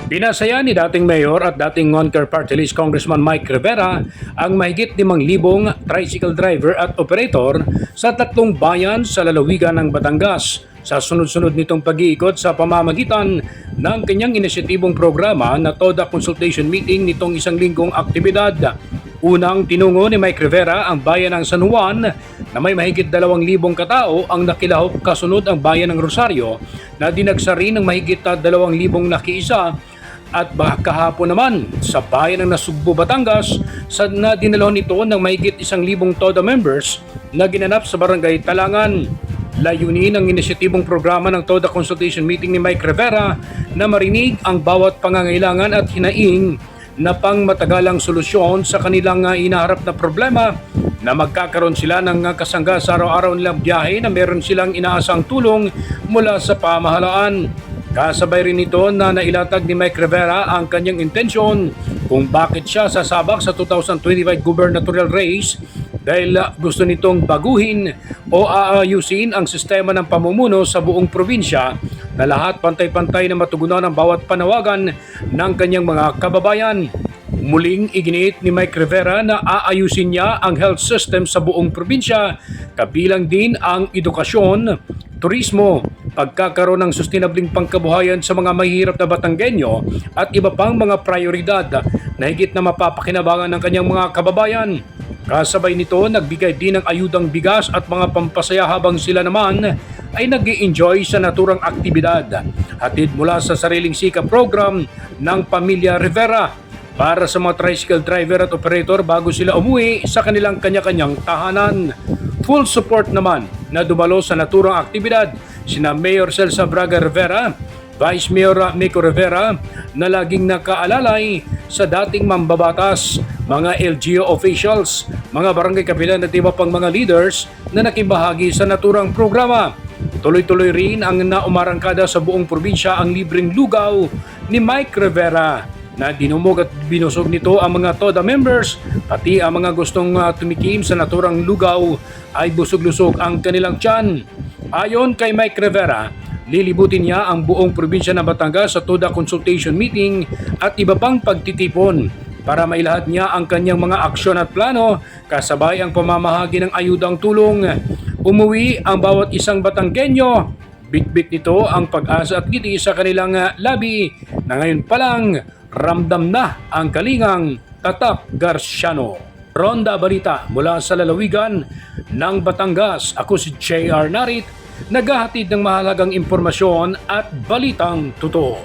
Pinasaya ni dating Mayor at dating Ngonker Party List Congressman Mike Rivera ang mahigit 5,000 tricycle driver at operator sa 3 bayan sa lalawigan ng Batangas sa sunod-sunod nitong pag-iikot sa pamamagitan ng kanyang inisyatibong programa na TODA Consultation Meeting nitong isang linggong aktibidad. Unang tinungo ni Mike Rivera ang bayan ng San Juan na may mahigit 2,000 katao ang nakilahok, kasunod ang bayan ng Rosario na dinagsa rin ng mahigit 2,000 nakiisa. At kahapon naman sa bayan ng Nasugbu, Batangas, na dinalon nito ng mahigit 1,000 TODA members na ginanap sa Barangay Talangan. Layunin ng inisyatibong programa ng TODA Consultation Meeting ni Mike Rivera na marinig ang bawat pangangailangan at hinaing na pangmatagalang solusyon sa kanilang inaharap na problema, na magkakaroon sila ng kasangga sa araw-araw nilang biyahe na meron silang inaasang tulong mula sa pamahalaan. Kasabay rin nito na nailatag ni Mike Rivera ang kanyang intensyon kung bakit siya sasabak sa 2025 gubernatorial race, dahil gusto nitong baguhin o aayusin ang sistema ng pamumuno sa buong probinsya na lahat pantay-pantay na matugunan ang bawat panawagan ng kanyang mga kababayan. Muling iginiit ni Mike Rivera na aayusin niya ang health system sa buong probinsya, kabilang din ang edukasyon, turismo, pagkakaroon ng sustainabling pangkabuhayan sa mga mahihirap na Batanggenyo at iba pang mga prioridad na higit na mapapakinabangan ng kanyang mga kababayan. Kasabay nito, nagbigay din ng ayudang bigas at mga pampasaya habang sila naman ay nag-i-enjoy sa naturang aktibidad, hatid mula sa sariling sikap program ng Pamilya Rivera para sa mga tricycle driver at operator bago sila umuwi sa kanilang kanya-kanyang tahanan. Full support naman na dumalo sa naturang aktibidad sina Mayor Celsa Braga Rivera, Vice Mayor Mico Rivera na laging nakaalalay sa dating mambabatas, mga LGU officials, mga barangay kapitan at iba pang mga leaders na nakibahagi sa naturang programa. Tuloy-tuloy rin ang naumarangkada sa buong probinsya ang libreng lugaw ni Mike Rivera na dinumog at binusog nito ang mga TODA members, pati ang mga gustong tumikim sa naturang lugaw ay busog-lusog ang kanilang tiyan. Ayon kay Mike Rivera, lilibutin niya ang buong probinsya ng Batangas sa TODA Consultation Meeting at iba pang pagtitipon para mailahad niya ang kanyang mga aksyon at plano, kasabay ang pamamahagi ng ayudang tulong. Umuwi ang bawat isang Batanggenyo, bit-bit nito ang pag-asa at ngiti sa kanilang labi na ngayon pa lang ramdam na ang kalingang tatak Garciano. Ronda Balita mula sa lalawigan ng Batangas. Ako si JR Narit, naghahatid ng mahalagang impormasyon at balitang totoo.